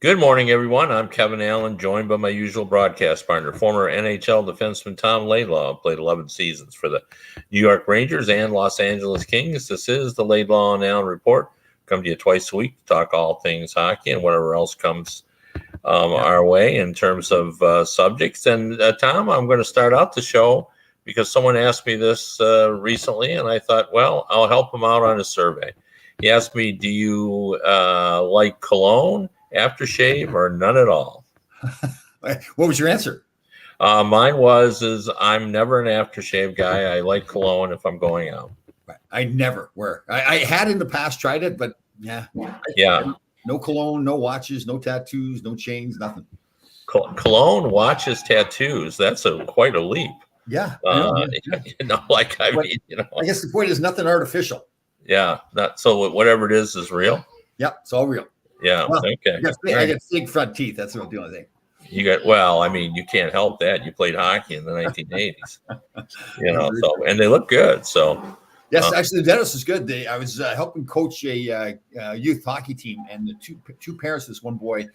Good morning, everyone. I'm Kevin Allen, joined by my usual broadcast partner, former NHL defenseman Tom Laidlaw, played 11 seasons for the New York Rangers and Los Angeles Kings. This is the Laidlaw and Allen Report. Come to you twice a week to talk all things hockey and whatever else comes our way in terms of subjects. And Tom, I'm going to start out the show because someone asked me this recently, and I thought, well, I'll help him out on a survey. He asked me, do you like cologne, aftershave, or none at all? What was your answer? Mine is I'm never an aftershave guy. I like cologne if I'm going out. I never wear. I had in the past tried it, but yeah. No cologne, no watches, no tattoos, no chains, nothing. Cologne, watches, tattoos. That's quite a leap. Yeah. I guess the point is nothing artificial. Yeah. So whatever it is real. Yeah, it's all real. Yeah. Well, okay. I got big front teeth. That's the only thing. You can't help that. You played hockey in the 1980s, and they look good. So, yes, actually, the dentist is good. I was helping coach a youth hockey team, and the two parents of this one boy,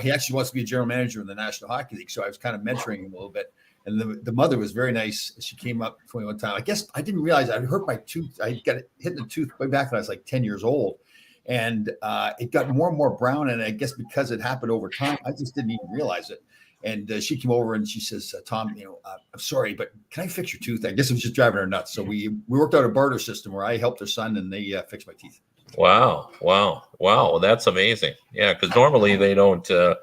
he actually wants to be a general manager in the National Hockey League. So I was kind of mentoring him a little bit. And the mother was very nice. She came up to me one time. I guess I didn't realize I hurt my tooth. I got hit in the tooth way back when I was like 10 years old. And it got more and more brown. And I guess because it happened over time, I just didn't even realize it. And she came over and she says, Tom, I'm sorry, but can I fix your tooth? I guess it was just driving her nuts. So we worked out a barter system where I helped her son and they fixed my teeth. Wow. That's amazing. Yeah, because normally they don't, a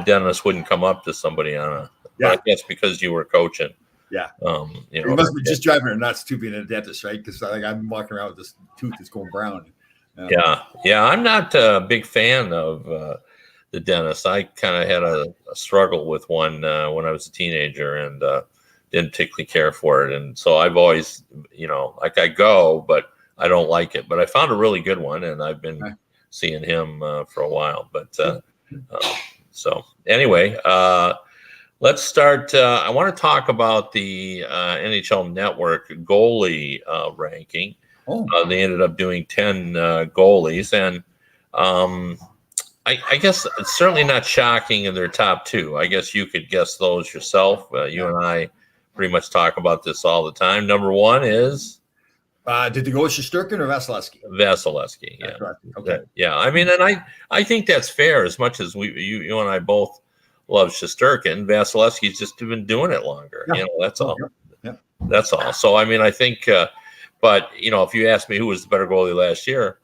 dentist wouldn't come up to somebody on a, I guess because you were coaching. Yeah. It must be just driving her nuts too, being a dentist, right? Because I'm walking around with this tooth that's going brown. Yeah. I'm not a big fan of the dentist. I kind of had a struggle with one when I was a teenager and didn't particularly care for it. And so I've always, I go, but I don't like it. But I found a really good one, and I've been seeing him for a while. But so anyway, let's start. I want to talk about the NHL Network goalie ranking. They ended up doing 10 goalies, and I guess it's certainly not shocking in their top two. I guess you could guess those yourself. You and I pretty much talk about this all the time. Number one is... did they go with Shesterkin or Vasilevsky? Vasilevsky, yeah. Okay. Yeah, I mean, and I think that's fair. As much as you and I both love Shesterkin, Vasilevsky's just been doing it longer. Yeah. That's all. Yeah. That's all. So, I mean, I think... but, if you ask me who was the better goalie last year,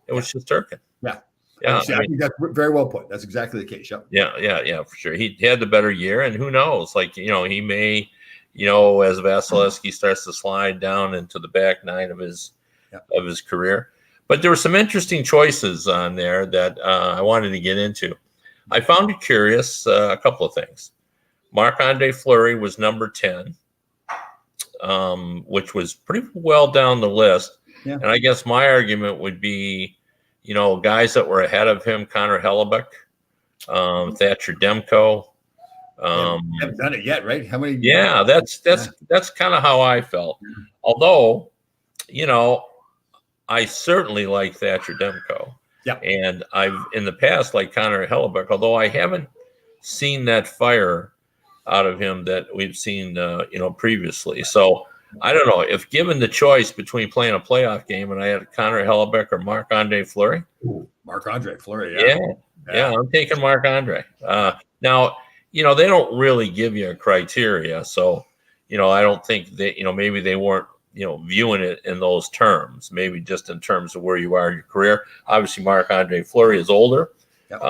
it was Shesterkin. Yeah. I think that's very well put. That's exactly the case. Yeah, for sure. He had the better year, and who knows? He may, as Vasilevsky starts to slide down into the back nine of his career. But there were some interesting choices on there that I wanted to get into. I found it curious, a couple of things. Marc-Andre Fleury was number 10. Which was pretty well down the list. Yeah. And I guess my argument would be, guys that were ahead of him, Connor Hellebuyck, Thatcher Demko. Haven't done it yet, right? How many? Yeah, that's kind of how I felt. Although, I certainly like Thatcher Demko. Yeah. And I've in the past liked Connor Hellebuyck, although I haven't seen that fire out of him that we've seen, previously. So I don't know if given the choice between playing a playoff game and I had Connor Hellebuyck or Marc-Andre Fleury. Marc-Andre Fleury, yeah, I'm taking Marc-Andre. Now, they don't really give you a criteria, so I don't think that maybe they weren't viewing it in those terms. Maybe just in terms of where you are in your career. Obviously, Marc-Andre Fleury is older. Yep.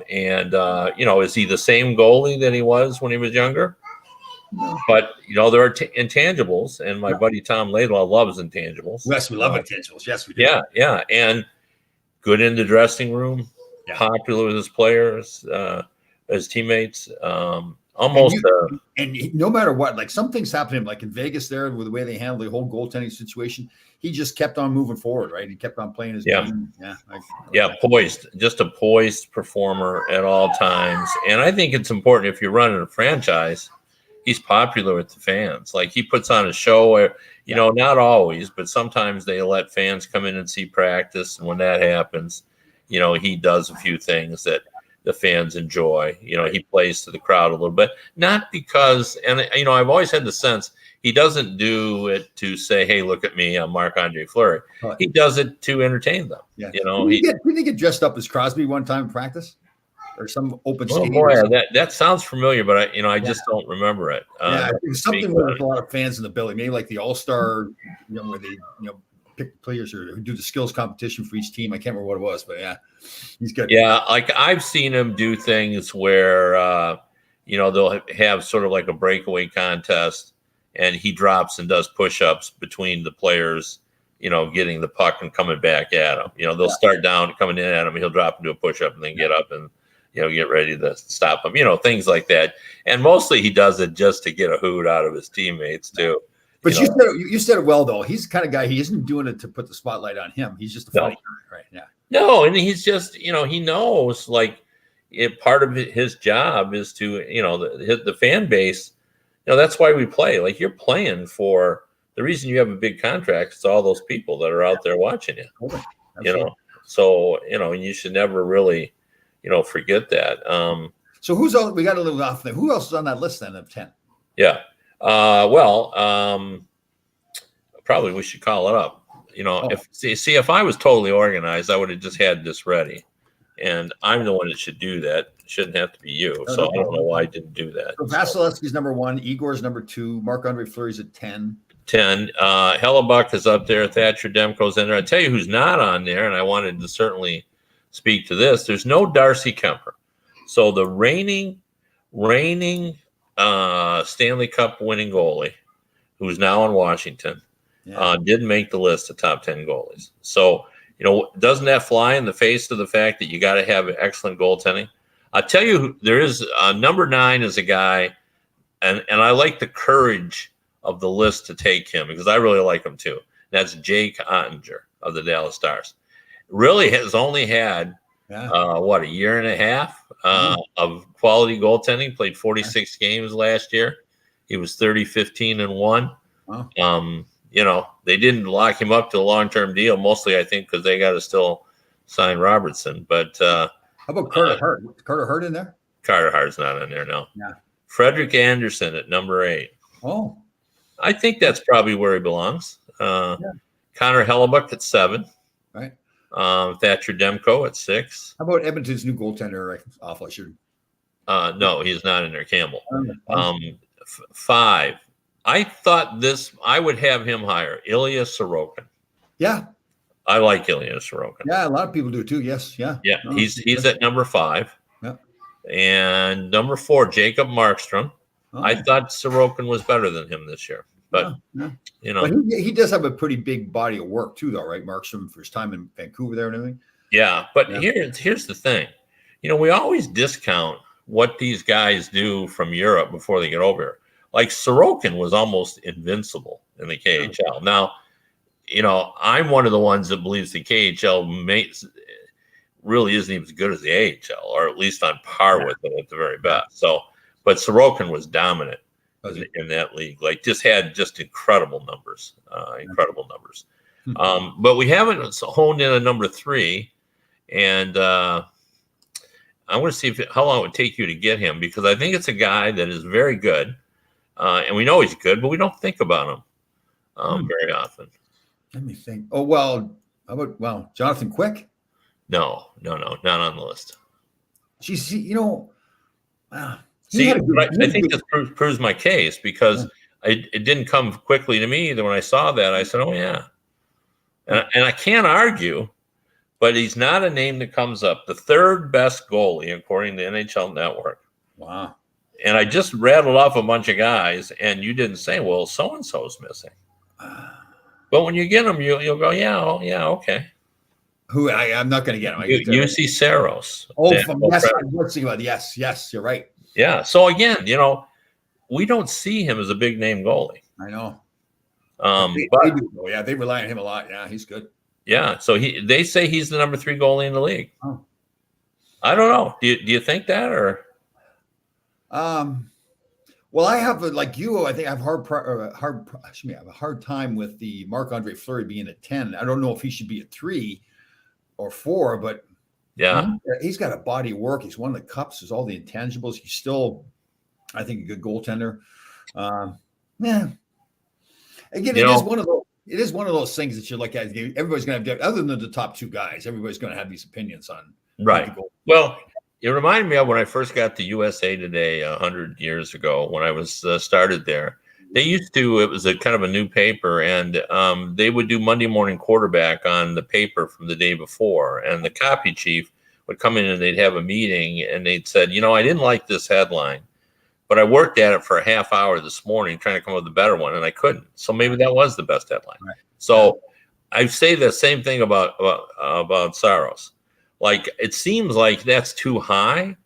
Is he the same goalie that he was when he was younger? No. But, there are intangibles, and my buddy Tom Laidlaw loves intangibles. Yes, we love intangibles. Yes, we do. Yeah. And good in the dressing room, popular with his players, his teammates. And no matter what, like some things happened to him, like in Vegas there, with the way they handled the whole goaltending situation, he just kept on moving forward, right? He kept on playing his game. Poised, just a poised performer at all times. And I think it's important if you're running a franchise, he's popular with the fans. Like he puts on a show where, not always, but sometimes they let fans come in and see practice. And when that happens, he does a few things that the fans enjoy. He plays to the crowd a little bit, not because, and I've always had the sense he doesn't do it to say, "Hey, look at me, I'm Marc-Andre Fleury." He does it to entertain them. Yeah. Didn't he get dressed up as Crosby one time in practice, or some open skate? Oh boy, that sounds familiar, but I just don't remember it. It was something where there's a lot of fans in the building, maybe like the All-Star, where they pick players or do the skills competition for each team. I can't remember what it was, but yeah, he's good. Yeah, like I've seen him do things where they'll have sort of like a breakaway contest, and he drops and does push-ups between the players, getting the puck and coming back at him. They'll start down, coming in at him, he'll drop and do a push-up and then get up and get ready to stop him. Things like that. And mostly he does it just to get a hoot out of his teammates too. But you said it well, though. He's the kind of guy, he isn't doing it to put the spotlight on him. He's just a funny guy, right? Yeah. No, and he's just, he knows, like, part of his job is to, the fan base, that's why we play. Like, you're playing for the reason you have a big contract. It's all those people that are out there watching you, So, you should never really, forget that. So who's else? We got a little off there. Who else is on that list then of 10? Yeah. Probably we should call it up. If I was totally organized, I would have just had this ready, and I'm the one that should do that. It shouldn't have to be you. So I don't know why I didn't do that. So Vasilevsky's number 1, Igor's number 2, Marc-Andre Fleury's at 10. 10. Hellebuck is up there. Thatcher Demko's in there. I tell you who's not on there, and I wanted to certainly speak to this. There's no Darcy Kemper. So the reigning Stanley Cup winning goalie, who's now in Washington, didn't make the list of top 10 goalies. So, doesn't that fly in the face of the fact that you got to have excellent goaltending? I'll tell you, there is number 9 is a guy, and I like the courage of the list to take him because I really like him too. That's Jake Ottinger of the Dallas Stars. Really has only had a year and a half of quality goaltending. Played 46 games last year. He was 30-15-1. Wow. They didn't lock him up to a long-term deal, mostly I think because they got to still sign Robertson. But how about Carter Hart? Is Carter Hart in there? Carter Hart's not in there, no. Yeah. Frederick Anderson at number 8. Oh. I think that's probably where he belongs. Connor Hellebuck at 7. Right. Thatcher Demko at 6. How about Edmonton's new goaltender? No, he's not in there. Campbell. 5. I thought I would have him higher. Ilya Sorokin. Yeah. I like Ilya Sorokin. Yeah, a lot of people do too. Yes. Yeah. Yeah. No, he's at number 5. Yeah. And number 4, Jacob Markstrom. Oh. I thought Sorokin was better than him this year. But, but he does have a pretty big body of work too, though, right? Markstrom for his time in Vancouver there and everything. Yeah. But here's the thing. We always discount what these guys do from Europe before they get over here. Like Sorokin was almost invincible in the KHL. Now, I'm one of the ones that believes the KHL really isn't even as good as the AHL, or at least on par with it at the very best. So, but Sorokin was dominant in that league. Like, had incredible numbers, But we haven't honed in on number 3, and I want to see how long it would take you to get him, because I think it's a guy that is very good. And we know he's good, but we don't think about him very often. Let me think. Oh, well, how about, Jonathan Quick? No, not on the list. Geez, I think this proves my case, because it didn't come quickly to me. That when I saw that, I said, oh, yeah. And I can't argue, but he's not a name that comes up. The 3rd best goalie, according to NHL Network. Wow. And I just rattled off a bunch of guys, and you didn't say, well, so-and-so's missing. But when you get them, you'll go, yeah, okay. Who I'm not going to get him. UC Saros. Oh, yes, I was thinking about. Yes, you're right. Yeah. So again, we don't see him as a big name goalie. I know. They do. Yeah, they rely on him a lot. Yeah, he's good. Yeah. So they say he's the number 3 goalie in the league. Oh. I don't know. Do you think that, or? Well, I have like you. I think I have a hard time with the Marc-Andre Fleury being at 10. I don't know if he should be at 3 or 4, but Yeah. He's got a body of work. He's won the cups. There's all the intangibles. He's still, I think, a good goaltender. Yeah. Again, it is one of those. It is one of those things that you look at. Everybody's going to have, other than the top two guys, everybody's going to have these opinions on. Right. Well, it reminded me of when I first got to USA Today 100 years ago when I was started there. They used to, it was a kind of a new paper, and they would do Monday morning quarterback on the paper from the day before. And the copy chief would come in and they'd have a meeting and they'd said, I didn't like this headline, but I worked at it for a half hour this morning trying to come up with a better one, and I couldn't. So maybe that was the best headline. Right. So I say the same thing about Saros. Like, it seems like that's too high,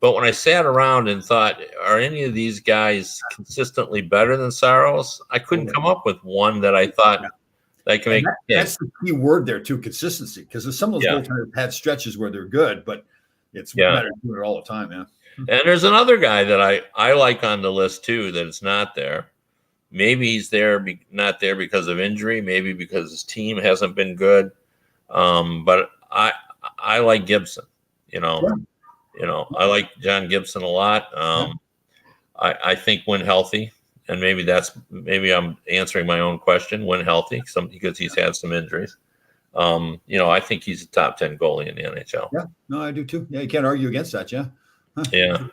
but when I sat around and thought, are any of these guys consistently better than Saros? I couldn't come up with one that I thought that can make. That's the key word there too, consistency. Because some of those goaltenders had stretches where they're good, but it's better to do it all the time. Yeah. And there's another guy that I like on the list too that is not there. Maybe he's not there because of injury. Maybe because his team hasn't been good. But I like Gibson. I like John Gibson a lot. I think when healthy, and maybe I'm answering my own question, when healthy, because he's had some injuries. I think he's a top 10 goalie in the NHL. Yeah, no, I do too. Yeah, you can't argue against that. Yeah. Yeah.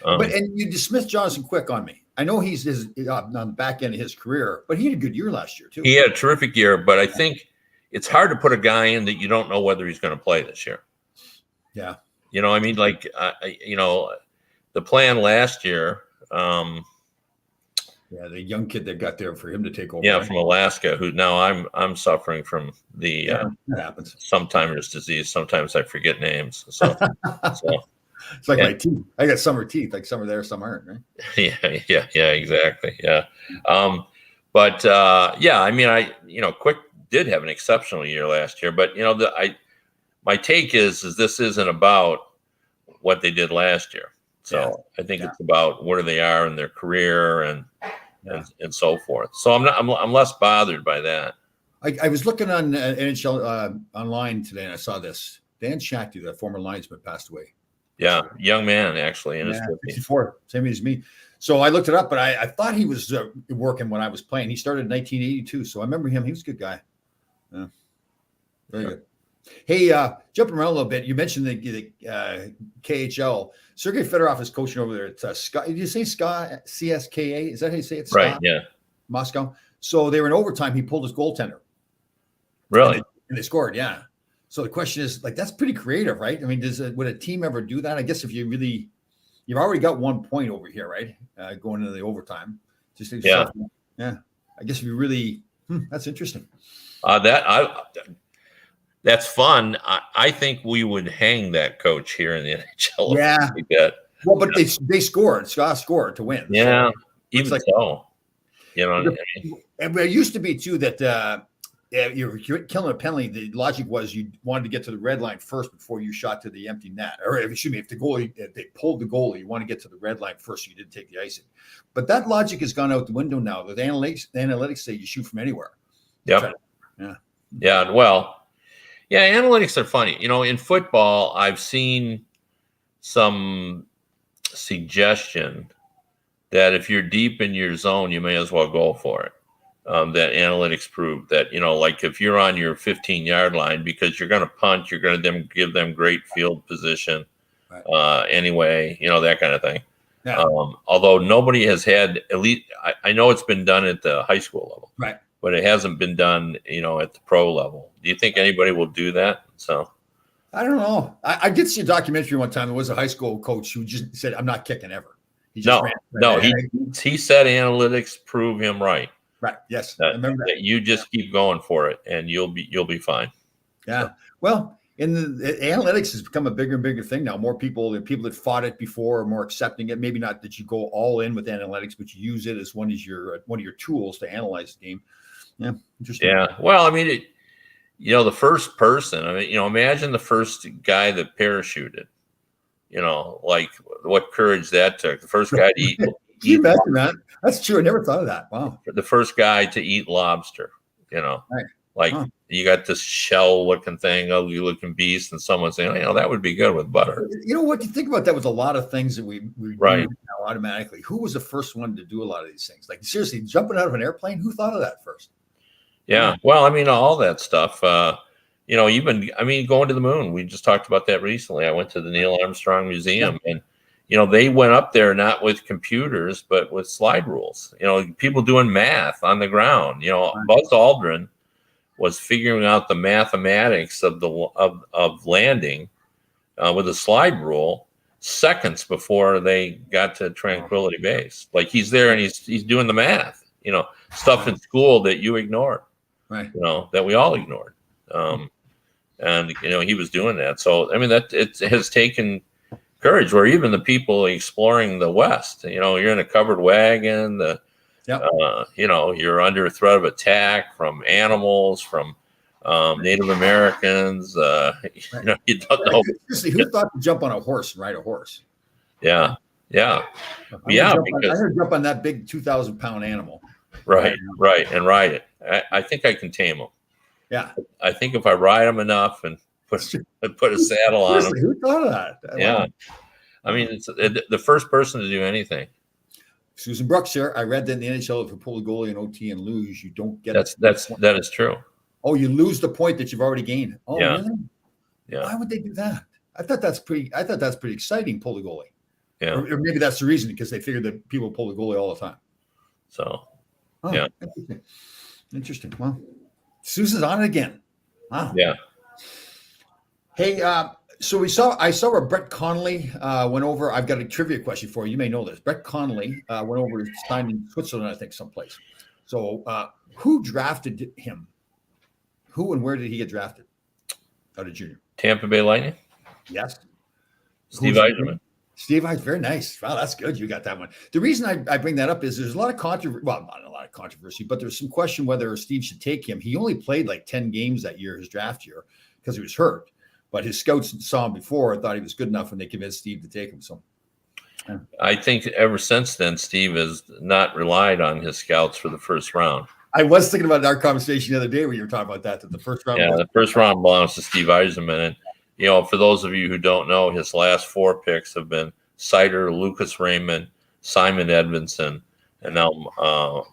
And you dismissed Jonathan Quick on me. I know he's on the back end of his career, but he had a good year last year too. He had a terrific year, but I think it's hard to put a guy in that you don't know whether he's going to play this year. Yeah. The plan last year. The young kid that got there for him to take over. Yeah, from Alaska, who now I'm suffering from the that happens. Sometimers disease. Sometimes I forget names. So it's like my teeth. I got summer teeth, like some are there, some aren't, right? Yeah, exactly. Yeah. Quick did have an exceptional year last year, but my take is this isn't about what they did last year. So I think it's about where they are in their career and so forth. So I'm less bothered by that. I was looking on NHL online today and I saw this. Dan Shakty, that former linesman, passed away. Yeah, young man actually in his 50s. 54, same age as me. So I looked it up, but I thought he was working when I was playing. He started in 1982, so I remember him. He was a good guy. Yeah, very good. Hey, jumping around a little bit, you mentioned the KHL. Sergei Fedorov is coaching over there at Ska. Did you say Ska, CSKA? Is that how you say it? Ska? Right, yeah. Moscow. So they were in overtime. He pulled his goaltender. Really? And they scored, yeah. So the question is, that's pretty creative, right? I mean, would a team ever do that? I guess if you've already got 1 point over here, right? Going into the overtime. I guess if you really, that's interesting. That's fun. I think we would hang that coach here in the NHL. Yeah. Well, but they scored. Scott scored to win. Yeah. So even so. And it used to be too that you're killing a penalty. The logic was you wanted to get to the red line first before you shot to the empty net. Or excuse me, if they pulled the goalie, you want to get to the red line first so you didn't take the icing. But that logic has gone out the window now. The analytics say you shoot from anywhere. Yep. Yeah. Well, yeah, analytics are funny. In football, I've seen some suggestion that if you're deep in your zone, you may as well go for it. That analytics prove that, like if you're on your 15-yard line, because you're going to punt, you're going to give them great field position anyway, that kind of thing. Yeah. Although nobody has had, at least I know it's been done at the high school level. Right. But it hasn't been done, at the pro level. Do you think anybody will do that? So, I don't know. I did see a documentary one time. There was a high school coach who just said, "I'm not kicking ever." He just he said analytics prove him right. Right. Yes, I remember that. You just keep going for it, and you'll be fine. Yeah. So. Well, the analytics has become a bigger and bigger thing now. More people that fought it before are more accepting it. Maybe not that you go all in with analytics, but you use it as one of your tools to analyze the game. Yeah, interesting. Yeah, well, I mean, the first person. I mean, imagine the first guy that parachuted. Like what courage that took. The first guy to eat. Can you imagine that? That's true. I never thought of that. Wow. The first guy to eat lobster. Right. Like you got this shell-looking thing, ugly-looking beast, and someone saying, that would be good with butter. You know what? You think about that with a lot of things that we do Right. now automatically. Who was the first one to do a lot of these things? Like seriously, jumping out of an airplane. Who thought of that first? Yeah. Well, I mean, all that stuff. Even going to the moon. We just talked about that recently. I went to the Neil Armstrong Museum, and they went up there not with computers, but with slide rules. People doing math on the ground. Buzz Aldrin was figuring out the mathematics of of landing with a slide rule seconds before they got to Tranquility Base. Like he's there and he's doing the math. Stuff in school that you ignored. Right. That we all ignored. And he was doing that. So I mean that it has taken courage. Where even the people exploring the West, you're in a covered wagon. You're under threat of attack from animals, from Native Americans. You don't know. Seriously, who thought to jump on a horse and ride a horse? Yeah. I'm gonna jump on that big 2,000-pound animal. Right, and ride it. I think I can tame them. Yeah, I think if I ride them enough and put a saddle on them. Who thought of that? Yeah, I mean, it's the first person to do anything. Susan Brooks here. I read that in the NHL, if you pull the goalie in OT and lose, you don't get that is true. Oh, you lose the point that you've already gained. Oh, yeah. Really? Yeah. Why would they do that? I thought that's pretty exciting. Pull the goalie. Yeah. Or maybe that's the reason, because they figured that people pull the goalie all the time. So. Yeah. Interesting. Well, Susan's on it again. Wow. Yeah. Hey, so I saw where Brett Connolly went over. I've got a trivia question for you. You may know this. Brett Connolly went over to sign in Switzerland, I think, someplace. So who drafted him? Who and where did he get drafted out of junior? Tampa Bay Lightning? Yes. Steve Yzerman. Steve Yzerman, very nice. Wow, that's good. You got that one. The reason I bring that up is there's a lot of controversy. Well, not a lot of controversy, but there's some question whether Steve should take him. He only played like 10 games that year, his draft year, because he was hurt. But his scouts saw him before and thought he was good enough, and they convinced Steve to take him. So I think ever since then, Steve has not relied on his scouts for the first round. I was thinking about our conversation the other day where you were talking about that the first round. Yeah, the first round belongs to Steve Yzerman. And, for those of you who don't know, his last 4 picks have been Sider, Lucas Raymond, Simon Edmondson, and now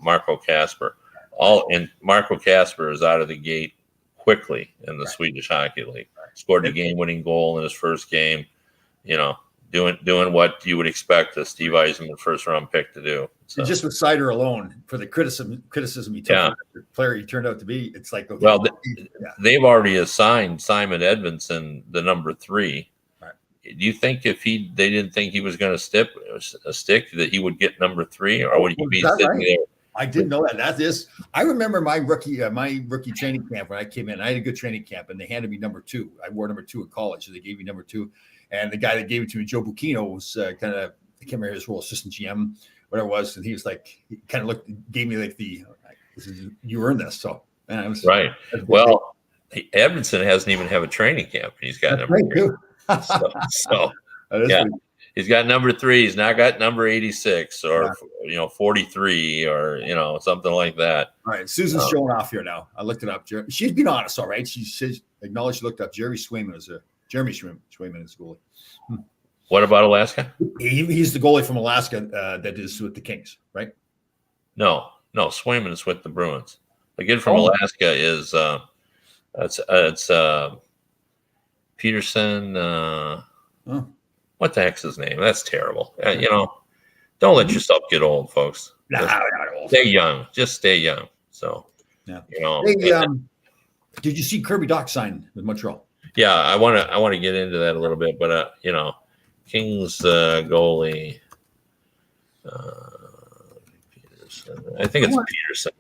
Marco Kasper. And Marco Kasper is out of the gate quickly in the Swedish Hockey League. Scored a game-winning goal in his first game. Doing what you would expect a Steve Yzerman first-round pick to do. So. Just with Sider alone, for the criticism he took, the player he turned out to be, it's like, okay, well, they've already assigned Simon Edmondson the number 3. Right. Do you think if they didn't think he was going to stick, that he would get number 3, or would he be sitting there? I didn't know that. I remember my rookie training camp when I came in. I had a good training camp, and they handed me number 2. I wore number 2 in college, so they gave me number 2. And the guy that gave it to me, Joe Bucchino, was I can't remember his role, assistant GM, whatever it was. And he was like, he kind of gave me like you earned this. So, man, it was right. Well, Edmondson hasn't even have a training camp. He's got number 3. So yeah, he's got number 3. He's not got number 86 or 43 or something like that. All right, Susan's showing off here now. I looked it up. She's been honest, all right. She says acknowledged she looked up Jeremy Swayman is goalie. What about Alaska? He's the goalie from Alaska that is with the Kings, right? No, Swayman is with the Bruins. The kid from Alaska is it's Peterson. What the heck's his name? That's terrible. Don't let yourself get old, folks. Stay young. Just stay young. So, Hey, did you see Kirby Dach sign with Montreal? Yeah, I want to get into that a little bit, but Kings goalie. Peterson. I think it's Peterson.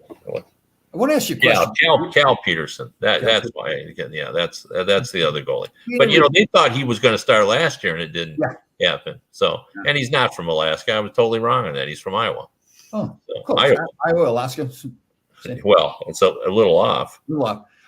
I want to ask you a question. Yeah, Cal Peterson. That's why. Yeah, that's the other goalie. But they thought he was going to start last year, and it didn't happen. So, and he's not from Alaska. I was totally wrong on that. He's from Iowa. Oh, so, Iowa, Alaska. Well, it's a little off.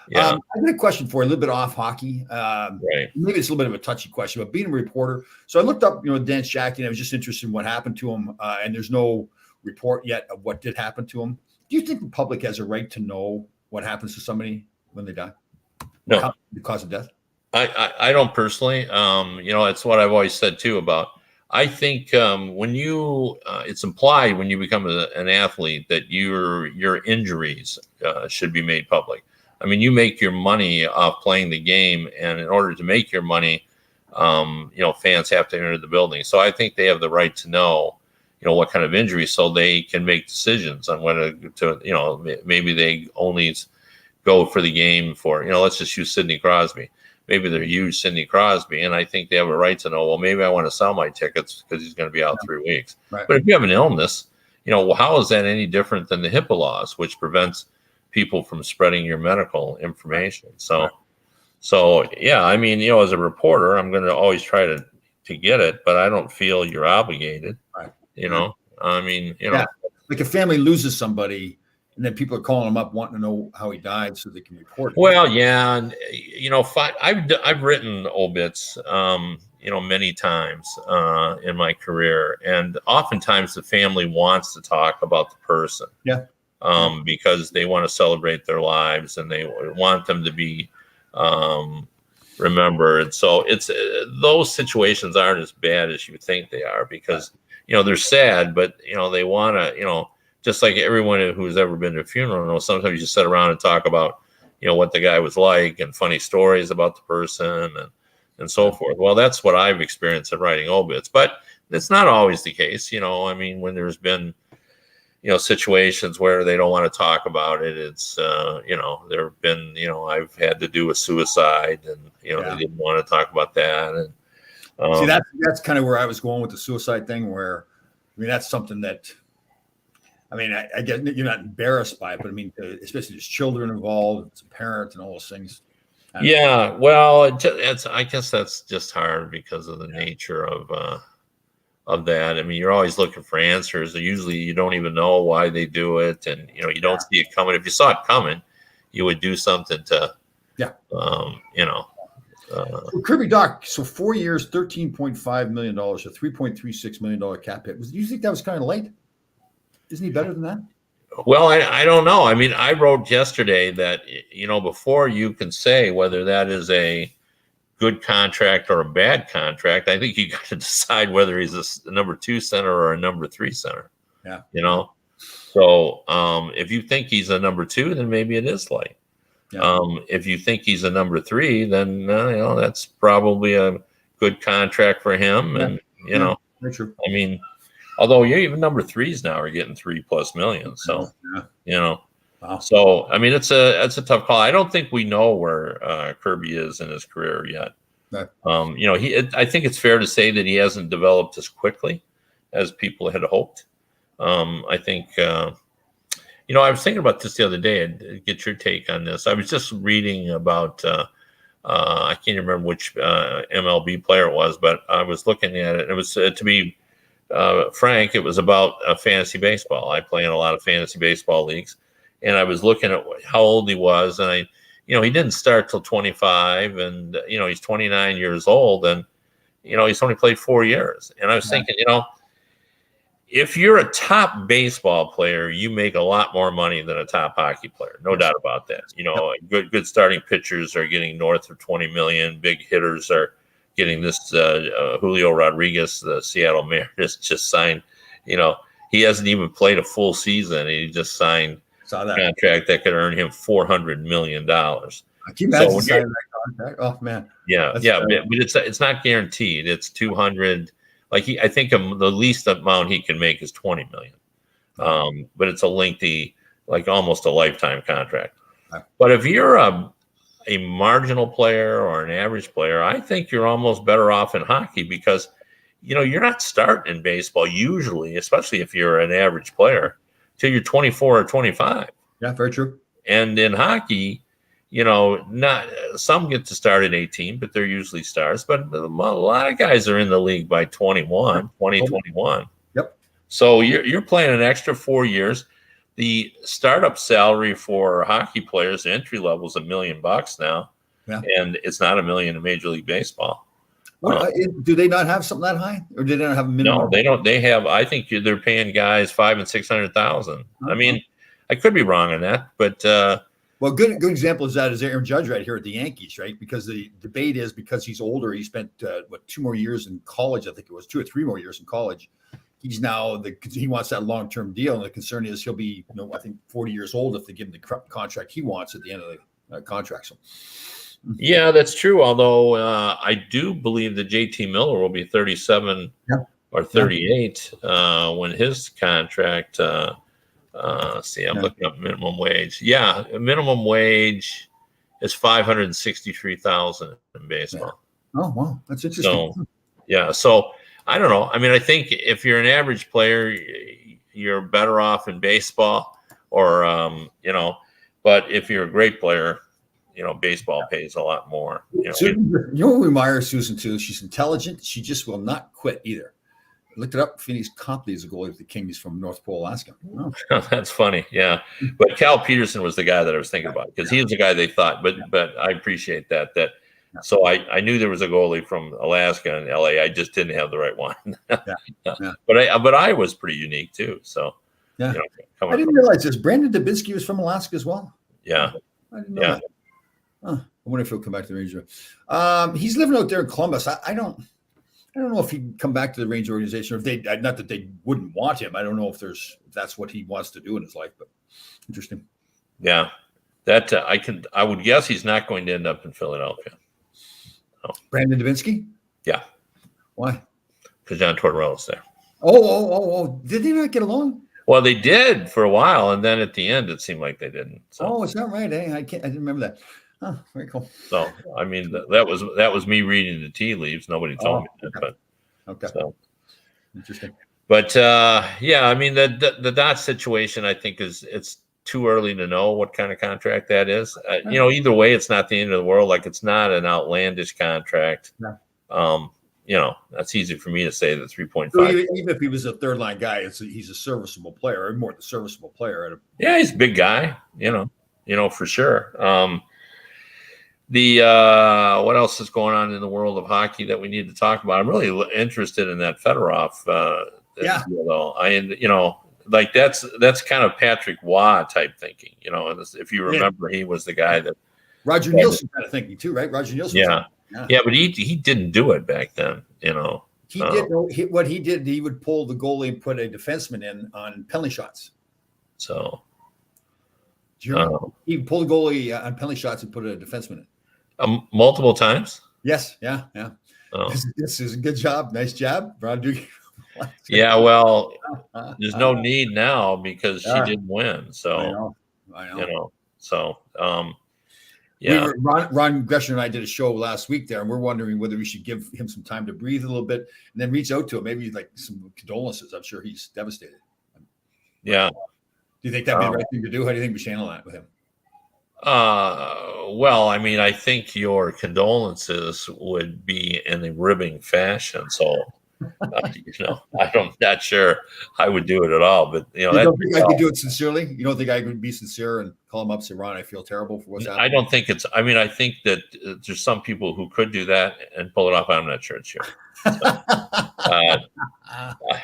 Yeah. I got a question for you, a little bit off hockey. Right. Maybe it's a little bit of a touchy question, but being a reporter, so I looked up, Dan Shackey, and I was just interested in what happened to him. And there's no report yet of what did happen to him. Do you think the public has a right to know what happens to somebody when they die? No, The cause of death? I don't personally. It's what I've always said too about. I think when you, it's implied when you become an athlete that your injuries should be made public. I mean, you make your money off playing the game, and in order to make your money, fans have to enter the building. So I think they have the right to know, what kind of injury, so they can make decisions on whether to, maybe they only go for the game for, let's just use Sidney Crosby. Maybe they're huge Sidney Crosby, and I think they have a right to know, well, maybe I want to sell my tickets because he's going to be out 3 weeks. Right. But if you have an illness, well, how is that any different than the HIPAA laws, which prevents people from spreading your medical information? So yeah, I mean, as a reporter, I'm going to always try to get it, but I don't feel you're obligated. Right. I mean, like a family loses somebody, and then people are calling them up wanting to know how he died so they can report it. Well, yeah, and I've written obits, many times in my career, and oftentimes the family wants to talk about the person, because they want to celebrate their lives and they want them to be remembered. So it's those situations aren't as bad as you think they are, because they're sad, but they want to just like everyone who's ever been to a funeral, sometimes you sit around and talk about, what the guy was like and funny stories about the person and so forth. Well, that's what I've experienced in writing obits, but it's not always the case. I mean, when there's been, situations where they don't want to talk about it, it's, there have been, I've had to do a suicide and, they didn't want to talk about that. And see, that's kind of where I was going with the suicide thing, where, I mean, that's something that, I mean, I get you're not embarrassed by it, but I mean, especially there's children involved, it's a parent and all those things. Yeah, well, I guess that's just hard because of the nature of that. I mean, you're always looking for answers. Usually, you don't even know why they do it, and you don't see it coming. If you saw it coming, you would do something to, Kirby Doc. So 4 years, $13.5 million, a $3.36 million cap hit. Do you think that was kind of late? Isn't he better than that? Well, I don't know. I mean, I wrote yesterday that, before you can say whether that is a good contract or a bad contract, I think you got to decide whether he's a number 2 center or a number 3 center. Yeah. So if you think he's a number 2, then maybe it is light. Yeah. If you think he's a number 3, then, that's probably a good contract for him. And, very true. I mean, although even number 3s now are getting $3+ million. So, Wow. So, I mean, it's a tough call. I don't think we know where Kirby is in his career yet. Right. I think it's fair to say that he hasn't developed as quickly as people had hoped. I think, I was thinking about this the other day. I'd get your take on this. I was just reading about, I can't remember which MLB player it was, but I was looking at it. It was to be frank, it was about fantasy baseball. I play in a lot of fantasy baseball leagues, and I was looking at how old he was, and he didn't start till 25, and he's 29 years old, and he's only played 4 years. And I was thinking, if you're a top baseball player, you make a lot more money than a top hockey player, no doubt about that. Good starting pitchers are getting north of 20 million. Big hitters are getting this. Julio Rodriguez, the Seattle Mariners, just signed. He hasn't even played a full season. He just signed a contract that could earn him $400 million. Can you imagine signing that contract? Oh man. Yeah, but it's not guaranteed. It's 200. I think the least amount he can make is 20 million. But it's a lengthy, almost a lifetime contract. Right. But if you're a marginal player or an average player, I think you're almost better off in hockey, because you're not starting in baseball usually, especially if you're an average player, till you're 24 or 25. Yeah, very true. And in hockey, not some get to start at 18, but they're usually stars. But a lot of guys are in the league by 21. Yep. So you're playing an extra 4 years. The startup salary for hockey players, entry level, is $1 million now, and it's not $1 million in Major League Baseball. Do they not have something that high, or do they not have a minimum? No, they don't. They have. I think they're paying guys $500,000 and $600,000. I mean, I could be wrong on that, but Well, good example is that is Aaron Judge right here at the Yankees, right? Because the debate is because he's older, he spent 2 more years in college. I think it was 2 or 3 more years in college. He's now he wants that long-term deal, and the concern is he'll be, I think 40 years old if they give him the contract he wants at the end of the contract. So, yeah, that's true. Although I do believe that JT Miller will be 37 or 38 when his contract. I'm looking up minimum wage. Yeah, minimum wage is $563,000 in baseball. Yeah. Oh wow, that's interesting. So, yeah, so I don't know. I mean, I think if you're an average player, you're better off in baseball, or but if you're a great player, baseball pays a lot more. You know we admire Susan too. She's intelligent. She just will not quit either. Looked it up. Phoenix Copley is a goalie with the Kings from North Pole, Alaska. Oh. That's funny. Yeah. But Cal Peterson was the guy that I was thinking about, because he was the guy they thought. But I appreciate that. So I knew there was a goalie from Alaska and LA. I just didn't have the right one. But I was pretty unique too. So I didn't realize this. Brandon Dubinsky was from Alaska as well. Yeah. I didn't know that. Huh. I wonder if he'll come back to the Ranger. He's living out there in Columbus. I don't know if he'd come back to the Ranger organization, or if they, not that they wouldn't want him. I don't know if that's what he wants to do in his life, but interesting. Yeah, that I would guess he's not going to end up in Philadelphia. Oh. Brandon Dubinsky? Yeah. Why? Because John Tortorella's there. Oh! Did they not get along? Well, they did for a while, and then at the end, it seemed like they didn't. So. Oh, is that right? I didn't remember that. Oh, very cool. So, I mean, that was me reading the tea leaves. Nobody told me that, but okay. So interesting. But I mean, the Dot situation, I think it's too early to know what kind of contract that is. Either way, it's not the end of the world. Like, it's not an outlandish contract. No. That's easy for me to say. The 3.5. So even if he was a third line guy, he's a serviceable player, or more the serviceable player. He's a big guy. For sure. What else is going on in the world of hockey that we need to talk about? I'm really interested in that Fedorov deal, though. Like that's kind of Patrick Waugh type thinking. If you remember, he was the guy that Roger Nielsen kind of thinking too, right? Roger Nielsen. Yeah, but he didn't do it back then. He did what he did. He would pull the goalie and put a defenseman in on penalty shots. So he pulled the goalie on penalty shots and put a defenseman in. Multiple times? Yes. Yeah. Oh. This is a good job. Nice job, Ron Duke. Yeah, well, there's no need now because she didn't win. So I know. Ron Gresham and I did a show last week there, and we're wondering whether we should give him some time to breathe a little bit and then reach out to him. Maybe like some condolences. I'm sure he's devastated. Yeah. Do you think that'd be the right thing to do? How do you think we should handle that with him? Well, I mean, I think your condolences would be in a ribbing fashion. So, I'm not sure I would do it at all. But you don't think I could do it sincerely? You don't think I could be sincere and call him up, say, "Ron, I feel terrible for what's happening"? I don't think it's. I mean, I think that there's some people who could do that and pull it off. I'm not sure it's you. So,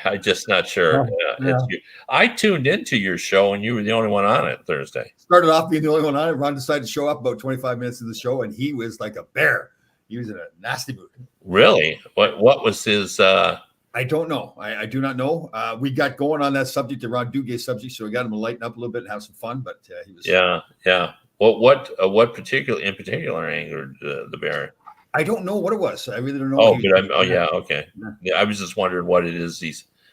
I'm just not sure. It's you. I tuned into your show, and you were the only one on it Thursday. Started off being the only one on it. Ron decided to show up about 25 minutes into the show, and he was like a bear. He was in a nasty mood. Really? What was his? I don't know. I do not know. We got going on that subject, the Ron Duguay subject, so we got him to lighten up a little bit and have some fun. But he was. Yeah. What particular angered the bear? I don't know what it was. I really don't know. Okay. Yeah, I was just wondering what it is he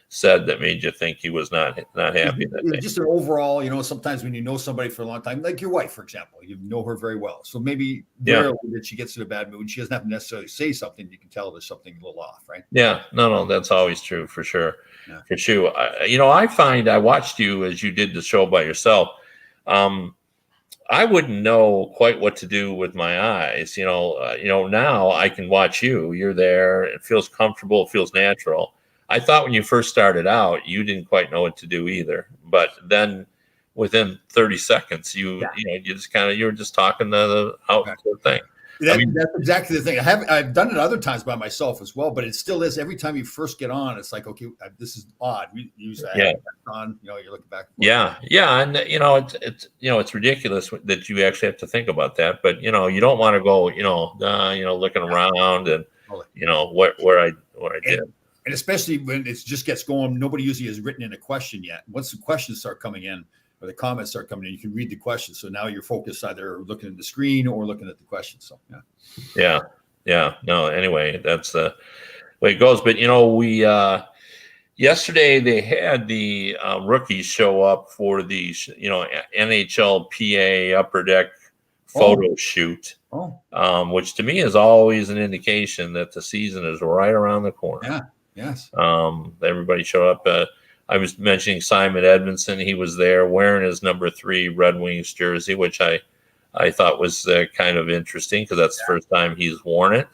said that made you think he was not happy that day. Just an overall, sometimes when you know somebody for a long time, like your wife, for example, you know her very well. So maybe rarely that she gets in a bad mood. She doesn't have to necessarily say something. You can tell there's something a little off, right? Yeah, no, that's always true for sure. Yeah. For sure. I find I watched you as you did the show by yourself. I wouldn't know quite what to do with my eyes. Now I can watch you. You're there. It feels comfortable. It feels natural. I thought when you first started out, you didn't quite know what to do either. But then within 30 seconds, you were just talking the outdoor thing. I mean, that's exactly the thing. I've done it other times by myself as well, but it still is. Every time you first get on, it's like, okay, this is odd. We use that on. You're looking back. Yeah, and it's ridiculous that you actually have to think about that. But you don't want to go, looking around and where I did. And especially when it just gets going, nobody usually has written in a question yet. Once the questions start coming in or the comments start coming in, you can read the questions. So now you're focused either looking at the screen or looking at the questions. So yeah. No, anyway, that's the way it goes. But we yesterday they had the rookies show up for the NHL PA Upper Deck photo shoot. Which to me is always an indication that the season is right around the corner. Yeah. Yes. Everybody showed up. I was mentioning Simon Edmondson. He was there wearing his number 3 Red Wings jersey, which I thought was kind of interesting because that's the first time he's worn it.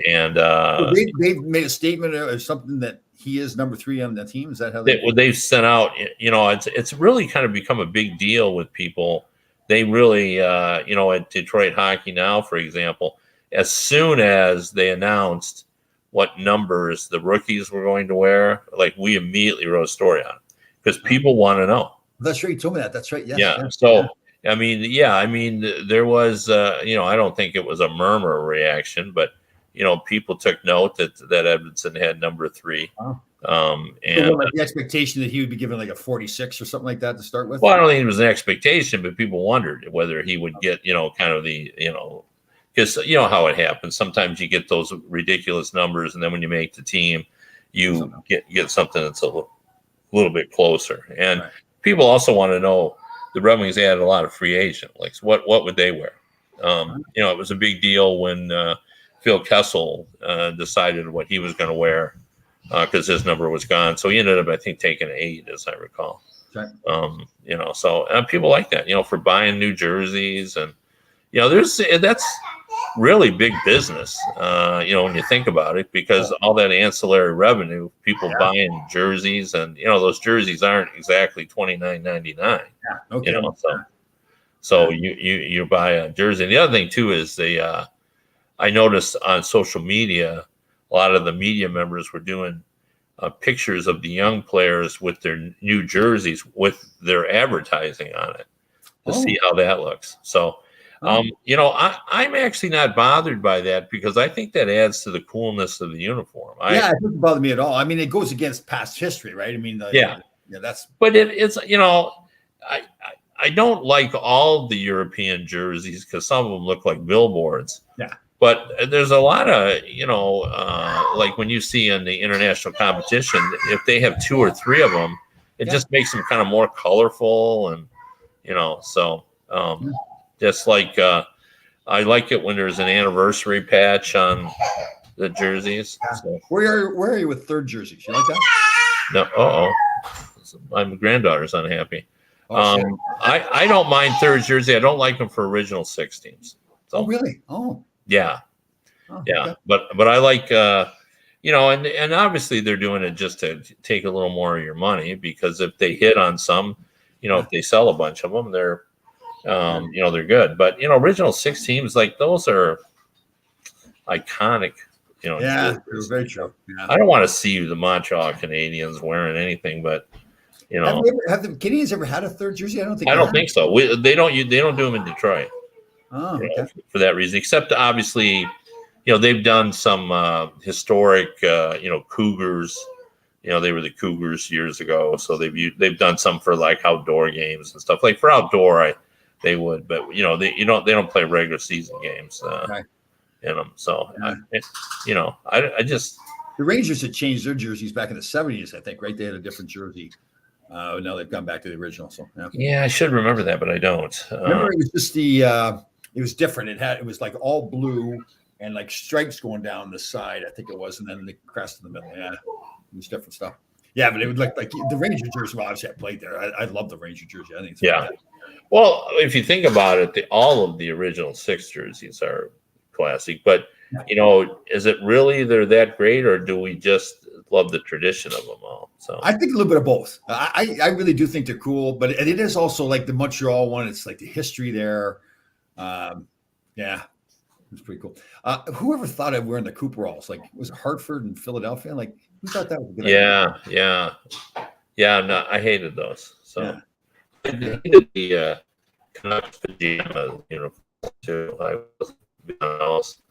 And so they've made a statement or something that he is number 3 on the team. Is that how they've sent out? It's really kind of become a big deal with people. They really, at Detroit Hockey Now, for example, as soon as they announced what numbers the rookies were going to wear, like we immediately wrote a story on it because people want to know. That's right. You told me that. That's right. Yes. Yeah. So, I mean, there was, I don't think it was a murmur reaction, but, people took note that Edmondson had number 3. Wow. And so the expectation that he would be given like a 46 or something like that to start with. Well, I don't think it was an expectation, but people wondered whether he would get, kind of the, because how it happens. Sometimes you get those ridiculous numbers, and then when you make the team, you get something that's a little bit closer. And people also want to know the Red Wings added a lot of free agent. Like, what would they wear? It was a big deal when Phil Kessel decided what he was going to wear because his number was gone. So he ended up, I think, taking 8, as I recall. Right. So people like that, for buying new jerseys and, that's really big business, when you think about it, because all that ancillary revenue, people buying jerseys and, those jerseys aren't exactly $29.99, so you buy a jersey. And the other thing too is I noticed on social media, a lot of the media members were doing pictures of the young players with their new jerseys with their advertising on it to see how that looks. So, I'm actually not bothered by that because I think that adds to the coolness of the uniform. It doesn't bother me at all. I mean, it goes against past history, right? I mean, that's. But it's I don't like all the European jerseys because some of them look like billboards. Yeah. But there's a lot of, like when you see in the international competition, if they have 2 or 3 of them, it just makes them kind of more colorful and, so. Just like I like it when there's an anniversary patch on the jerseys. So. Where are you with 3rd jerseys? You like that? No. My granddaughter's unhappy. I don't mind 3rd jersey. I don't like them for original 6 teams. So, oh, really? Oh. Yeah. Okay. But I like and obviously they're doing it just to take a little more of your money because if they hit on some, if they sell a bunch of them, they're they're good. But original 6 teams, like those are iconic. They're very true. Yeah. I don't want to see the Montreal Canadiens wearing anything, but have the Canadiens ever had a 3rd jersey? I don't think so. They don't do them in Detroit. Oh, okay. For that reason, except obviously, they've done some historic, Cougars. They were the Cougars years ago, so they've done some for like outdoor games and stuff. Like for outdoor, they would, but they don't play regular season games in them. So I just the Rangers had changed their jerseys back in the 70s, I think, right? They had a different jersey. Now they've gone back to the original. So I should remember that, but I don't. Remember, it was just it was different. It was like all blue and like stripes going down the side, I think it was, and then the crest in the middle. Yeah, it was different stuff. Yeah, but it would like the Ranger jersey. Well, obviously, I played there. I love the Ranger jersey. I think it's fantastic. Well, if you think about it, all of the original 6 jerseys are classic. But is it really they're that great, or do we just love the tradition of them all? So I think a little bit of both. I really do think they're cool, but it is also like the Montreal one. It's like the history there. It's pretty cool. Whoever thought of wearing the Cooperalls? Like, was it Hartford and Philadelphia? Like, who thought that was a good idea? Yeah. No, I hated those. So Yeah. I hated the Canucks pajama uniform too. I was else.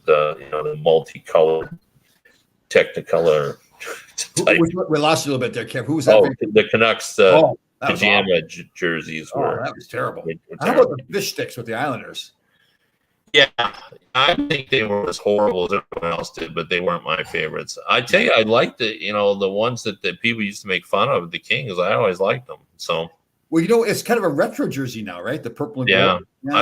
The multicolored Technicolor type. We lost you a little bit there, Kev. Who was that? Oh, the Canucks that was pajama awful. jerseys Oh, were. that was terrible. were How terrible. about the fish sticks with the Islanders? Yeah, I think they were as horrible as everyone else did, but they weren't my favorites. I tell you, I liked the ones that people used to make fun of, the Kings. I always liked them. So, Well, it's kind of a retro jersey now, right? The purple and yeah, gold. Yeah.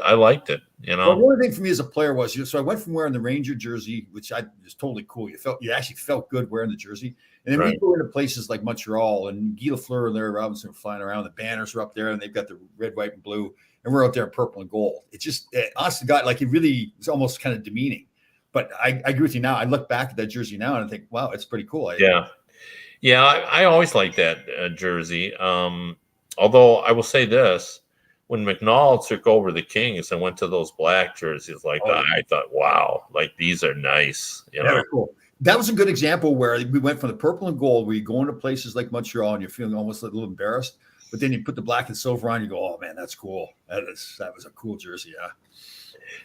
I liked it. Well, one thing for me as a player was, so I went from wearing the Ranger jersey, which was totally cool. You actually felt good wearing the jersey. And then we go into places like Montreal, and Guy Lafleur and Larry Robinson were flying around. The banners are up there, and they've got the red, white, and blue. And we're out there in purple and gold. It just, honestly, God, like, it really was almost kind of demeaning. But I agree with you now. I look back at that jersey now and I think, wow, it's pretty cool. I always liked that jersey. Although I will say this, when McNall took over the Kings and went to those black jerseys like that, I thought, wow, like, these are nice. Very cool. That was a good example where we went from the purple and gold, where you go into places like Montreal and you're feeling almost a little embarrassed. But then you put the black and silver on, you go, oh man, that's cool. That was a cool jersey, yeah.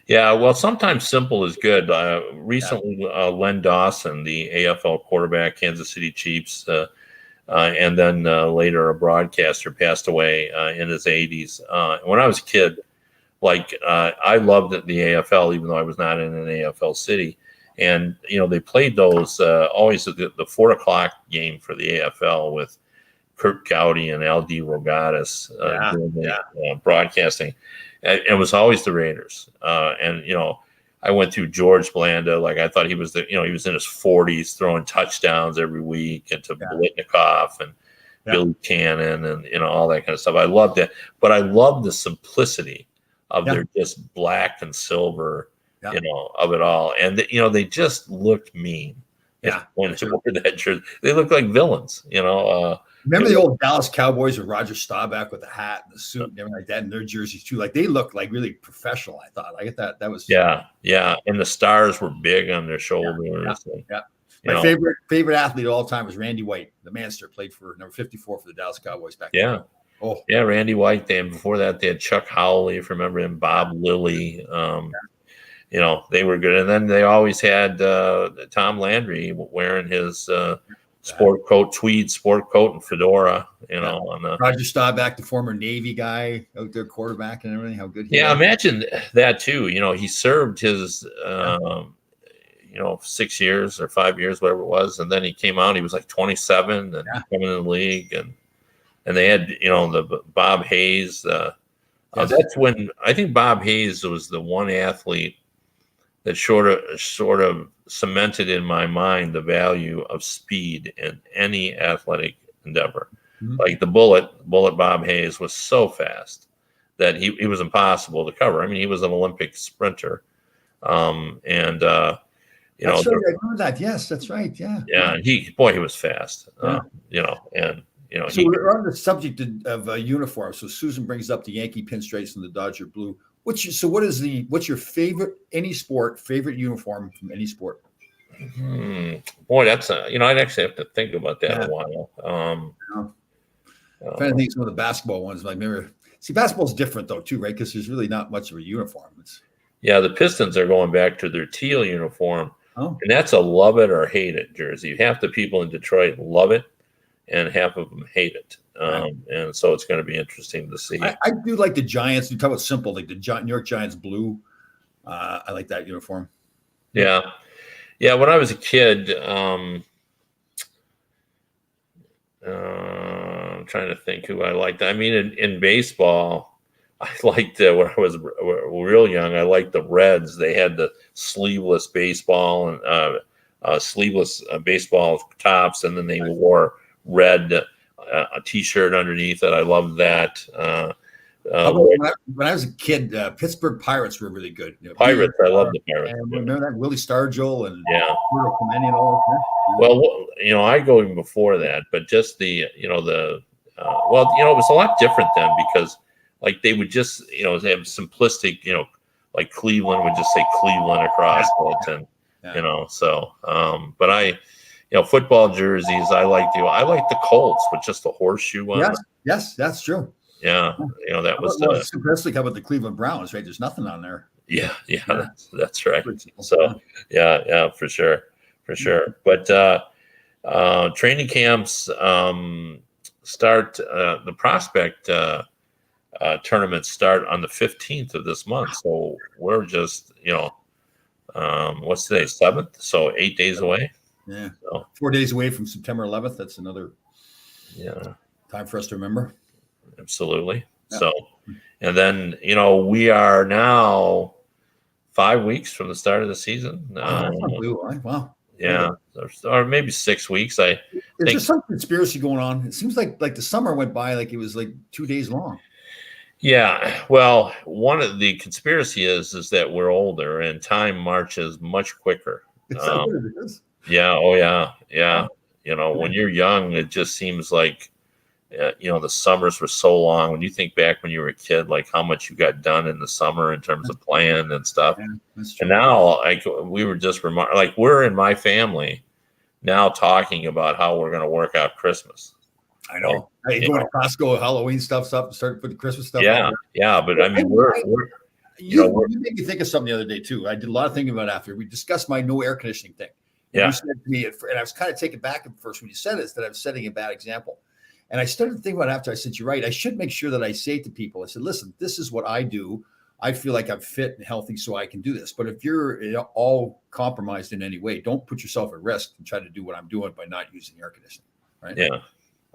Yeah, well, sometimes simple is good. Recently, Len Dawson, the AFL quarterback, Kansas City Chiefs, and then later a broadcaster, passed away in his 80s. When I was a kid, I loved the AFL, even though I was not in an AFL city. And, they played those always the 4 o'clock game for the AFL with Kurt Gowdy and Al D. Rogatis doing the broadcasting. And it was always the Raiders. And I went through George Blanda. Like, I thought he was he was in his 40s throwing touchdowns every week, and to Blitnikoff and Billy Cannon and, all that kind of stuff. I loved it. But I loved the simplicity of their just black and silver, of it all. And, they just looked mean. When they wore that jersey. They looked like villains, Remember the old Dallas Cowboys with Roger Staubach with the hat and the suit and everything like that, and their jerseys too? Like, they looked like really professional. I thought, like, that was and the stars were big on their shoulders. My favorite athlete of all time was Randy White, the Manster, played for number 54 for the Dallas Cowboys back then. Randy White. Before that, they had Chuck Howley, if you remember him, Bob Lilly. They were good, and then they always had Tom Landry wearing his tweed sport coat and fedora, on Roger Staubach, the former Navy guy out there, quarterback and everything. How good he was. Imagine that too. He served his 6 years or 5 years, whatever it was, and then he came out. He was like 27 and coming in the league, and they had the Bob Hayes. That's when I think Bob Hayes was the one athlete that sort of cemented in my mind the value of speed in any athletic endeavor. Mm-hmm. Like the bullet Bob Hayes was so fast that he was impossible to cover. I mean, he was an Olympic sprinter. That's right. I remember that. Yes, that's right. Yeah. Yeah. And he was fast. So we're on the subject of uniform. So Susan brings up the Yankee pinstripes and the Dodger blue. What's your favorite favorite uniform from any sport? Boy, that's I'd actually have to think about that a while. I'm trying to think of some of the basketball ones. Like, remember, basketball's different though too, right? Because there's really not much of a uniform. The Pistons are going back to their teal uniform, and that's a love it or hate it jersey. Half the people in Detroit love it, and half of them hate it. And so it's going to be interesting to see. I do like the Giants. You talk about simple, like the New York Giants blue. I like that uniform. Yeah. When I was a kid, I'm trying to think who I liked. I mean, in baseball, I liked when I was real young. I liked the Reds. They had the sleeveless baseball and sleeveless baseball tops, and then they wore red. A T-shirt underneath it. I loved that. When I was a kid, Pittsburgh Pirates were really good. Pirates, I love the Pirates. Remember that Willie Stargell and Clemente and all that. Well, I go even before that, but just it was a lot different then because like they would just they have simplistic like Cleveland would just say Cleveland across it, and so. But football jerseys, I like the Colts with just the horseshoe on it. Yes, that's true. Yeah, that was especially how about the Cleveland Browns, right? There's nothing on there. Yeah. That's right. So yeah, for sure. But training camps start. The prospect tournaments start on the 15th of this month. So we're just what's today, 7th? So 8 days away. Yeah, so 4 days away from September 11th. That's another time for us to remember. Absolutely. Yeah. So, and then we are now 5 weeks from the start of the season. Wow. Yeah, or maybe 6 weeks. There's just some conspiracy going on. It seems like the summer went by like it was like 2 days long. Yeah, well, one of the conspiracy is that we're older and time marches much quicker. Is that what it is? Yeah. Oh, yeah. When you're young, it just seems like, the summers were so long. When you think back when you were a kid, like how much you got done in the summer in terms of playing and stuff. Yeah, and now, like we were just like we're in my family now talking about how we're going to work out Christmas. I know. Hey, going to Costco, Halloween stuff, start put the Christmas stuff. Yeah. But I mean, you made me think of something the other day too. I did a lot of thinking about it after we discussed my no air conditioning thing. And you said to me, and I was kind of taken back at first when you said this, that I was setting a bad example. And I started thinking about it after I said, you're right. I should make sure that I say to people, I said, listen, this is what I do. I feel like I'm fit and healthy so I can do this. But if you're all compromised in any way, don't put yourself at risk and try to do what I'm doing by not using air conditioning. Right. Yeah. Okay.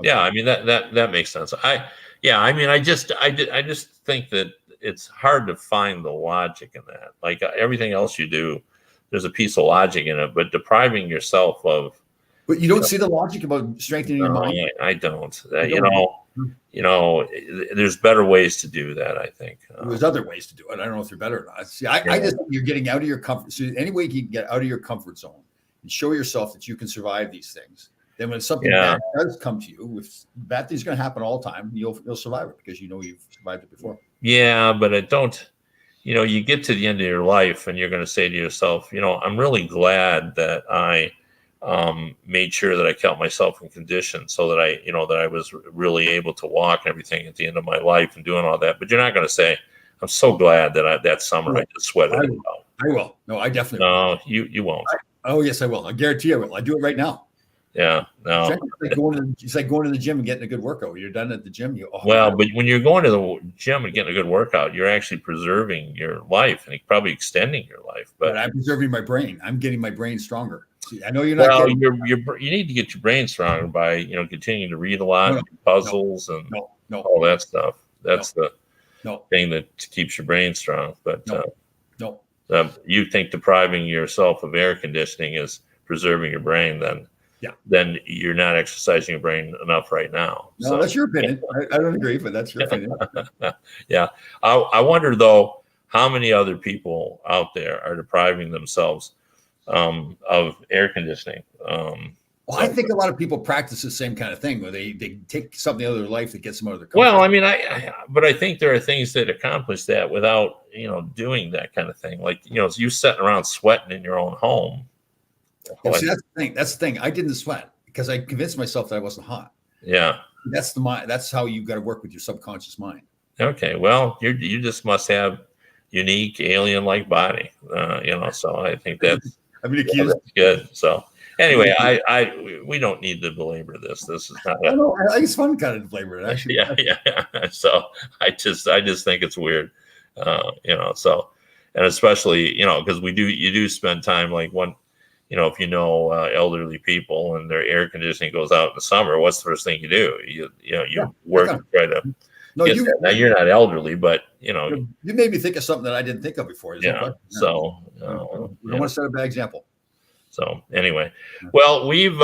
Yeah. I mean, that makes sense. I just think that it's hard to find the logic in that. Like everything else you do, there's a piece of logic in it, but depriving yourself of. But you don't see the logic about strengthening your mind. I don't. There's better ways to do that. I think there's other ways to do it. I don't know if they're better or not. See, I just think you're getting out of your comfort. So any way you can get out of your comfort zone and show yourself that you can survive these things. Then when something bad does come to you, if bad things are going to happen all the time, you'll survive it because you've survived it before. Yeah, but it don't. You get to the end of your life and you're going to say to yourself, I'm really glad that I made sure that I kept myself in condition so that I was really able to walk and everything at the end of my life and doing all that. But you're not going to say, I'm so glad that that summer I just sweated it out. I will. No, I definitely will. No, you won't. Yes, I will. I guarantee I will. I do it right now. Yeah, no. It's like going to the gym and getting a good workout. When you're done at the gym, but when you're going to the gym and getting a good workout, you're actually preserving your life and probably extending your life. But I'm preserving my brain. I'm getting my brain stronger. See, I know you're not. Well, you need to get your brain stronger by continuing to read a lot, puzzles, and all that stuff. That's the thing that keeps your brain strong. But you think depriving yourself of air conditioning is preserving your brain, then you're not exercising your brain enough right now. No, that's your opinion. I don't agree, but that's your opinion. Yeah. I wonder, though, how many other people out there are depriving themselves of air conditioning. I think a lot of people practice the same kind of thing where they take something out of their life that gets them out of their comfort. Well, I mean, but I think there are things that accomplish that without, doing that kind of thing. Like, you sitting around sweating in your own home. See, that's the thing. That's the thing. I didn't sweat because I convinced myself that I wasn't hot. Yeah. That's the mind. That's how you got to work with your subconscious mind. Okay. Well, you just must have unique alien-like body, so I think that's, that's good. So anyway, we don't need to belabor this. This is not. I know. I think it's fun kind of to belabor it. Actually. Yeah. So I just think it's weird, So, and especially because you do spend time like when. If elderly people and their air conditioning goes out in the summer, what's the first thing you do? You work to try to. Now you're not elderly, but you made me think of something that I didn't think of before. So we don't want to set a bad example. So anyway, well, we've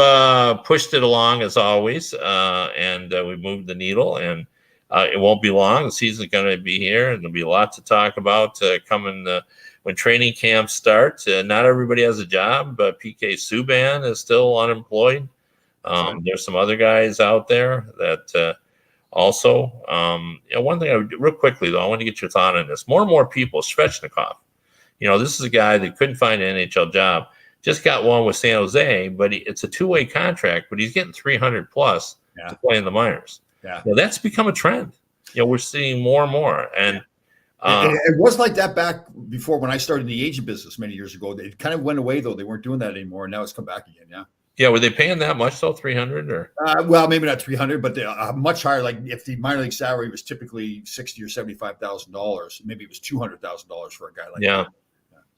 pushed it along as always, and we've moved the needle, and it won't be long. The season's going to be here, and there'll be a lot to talk about coming. When training camps start, not everybody has a job, but PK Subban is still unemployed. There's some other guys out there that also. One thing real quickly though, I want to get your thought on this. More and more people, Svechnikov, This is a guy that couldn't find an NHL job, just got one with San Jose, but it's a two-way contract, but he's getting 300 plus to play in the minors. Yeah. That's become a trend. We're seeing more and more. And it was like that back before when I started in the agent business many years ago. It kind of went away, though. They weren't doing that anymore, and now it's come back again. Yeah. Yeah, were they paying that much though? 300 or? Well, maybe not 300, but much higher. Like if the minor league salary was typically $60,000 or $75,000, maybe it was $200,000 for a guy like that.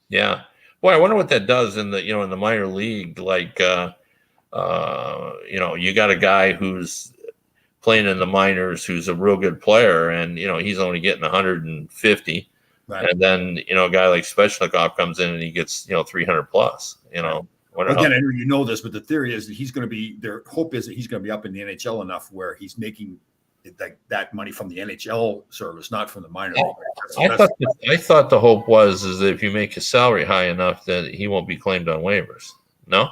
Yeah. Boy, I wonder what that does in the in the minor league. Like, you got a guy who's playing in the minors who's a real good player, and he's only getting 150, right. And then a guy like Svechnikov comes in and he gets 300 plus. Again, I know this, but the theory is that he's going to be. Their hope is that he's going to be up in the NHL enough where he's making that money from the NHL service, not from the minor league. I thought the hope was that if you make his salary high enough that he won't be claimed on waivers. No,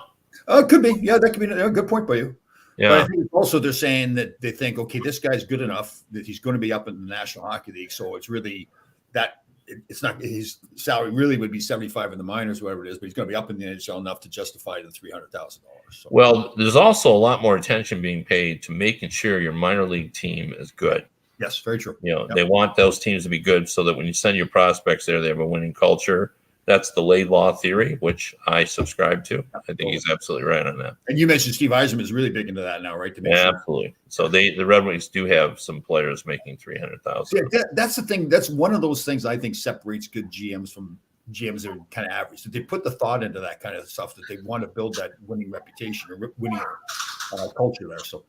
it could be. Yeah, that could be a good point by you. Yeah. But I think also they're saying that they think, okay, this guy's good enough that he's going to be up in the National Hockey League. So it's really that. It's not his salary really would be 75 in the minors, whatever it is, but he's going to be up in the NHL enough to justify the $300,000. So. Well, there's also a lot more attention being paid to making sure your minor league team is good. Yes, very true. They want those teams to be good so that when you send your prospects there, they have a winning culture. That's the Laidlaw theory, which I subscribe to. I think he's absolutely right on that. And you mentioned Steve Yzerman is really big into that now, right? Absolutely. So the Red Wings do have some players making $300,000. Yeah, that's the thing. That's one of those things I think separates good GMs from GMs that are kind of average. That they put the thought into that kind of stuff. That they want to build that winning reputation or winning culture there. So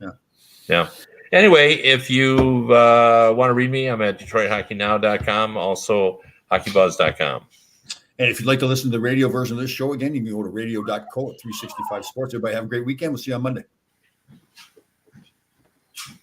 yeah. Anyway, if you want to read me, I'm at DetroitHockeyNow.com. Also, HockeyBuzz.com. And if you'd like to listen to the radio version of this show again, you can go to radio.co at 365 Sports. Everybody have a great weekend. We'll see you on Monday.